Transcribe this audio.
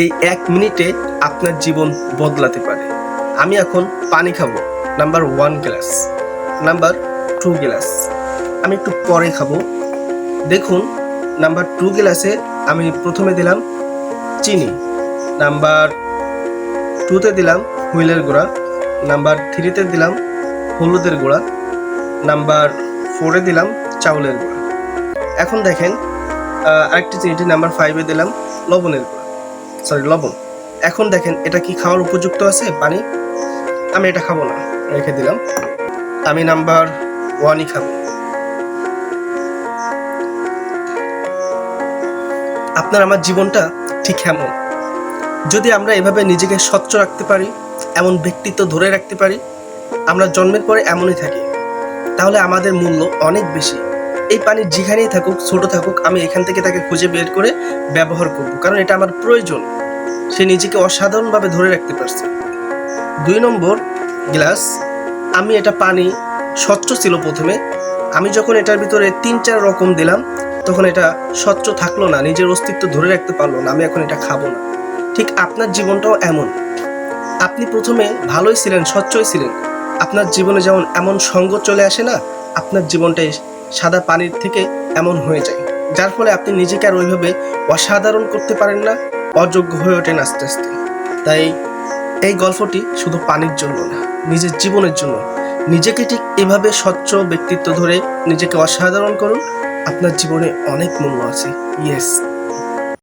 এই 1 মিনিটে আপনার জীবন বদলাতে পারে। আমি এখন পানি খাবো, নাম্বার 1 গ্লাস, নাম্বার 2 গ্লাস আমি একটু পরে খাবো। দেখুন, নাম্বার 2 গ্লাসে আমি প্রথমে দিলাম চিনি, নাম্বার 2তে দিলাম হুইলের গুঁড়া, নাম্বার 3তে দিলাম হলুদের গুঁড়া, নাম্বার 4এ দিলাম চাউলের গুঁড়া। এখন দেখেন আরেকটি চিনিটি নাম্বার 5এ দিলাম লবণ। এখন দেখেন এটা কি খাওয়ার উপযুক্ত আছে পানি? আমি এটা খাবো না, রেখে দিলাম। আমি নাম্বার 1ই খাবো। আপনার আমার জীবনটা ঠিক এমন। যদি আমরা এভাবে নিজেকে স্বচ্ছ রাখতে পারি, এমন ব্যক্তিত্ব ধরে রাখতে পারি, আমরা জন্মের পরে এমনই থাকি, তাহলে আমাদের মূল্য অনেক বেশি। এই পানি যেখানেই থাকুক, ছোট থাকুক, আমি এখান থেকে তাকে খুঁজে বের করে ব্যবহার করব, কারণ এটা আমার প্রয়োজন। সে নিজেকে অসাধারণভাবে ধরে রাখতে পারছে। 2 নম্বর গ্লাস, আমি এটা পানি স্বচ্ছ ছিল প্রথমে, আমি যখন এটার ভিতরে 3-4 রকম দিলাম, তখন এটা স্বচ্ছ থাকলো না, নিজের অস্তিত্ব ধরে রাখতে পারলো না, আমি এখন এটা খাবো না। ঠিক আপনার জীবনটাও এমন। আপনি প্রথমে ভালোই ছিলেন, স্বচ্ছই ছিলেন, আপনার জীবনে যেমন এমন সঙ্গ চলে আসে না, আপনার জীবনটাই সাদা পানির থেকে এমন হয়ে যায়, যার ফলে আপনি নিজেকে আর ওইভাবে অসাধারণ করতে পারেন না, অযোগ্য হয়ে ওঠেন আস্তে আস্তে। তাই এই গল্পটি শুধু পানির জন্য না, নিজের জীবনের জন্য। নিজেকে ঠিক এভাবে স্বচ্ছ ব্যক্তিত্ব ধরে নিজেকে অসাধারণ করুন, আপনার জীবনে অনেক মূল্য আছে। ইয়েস।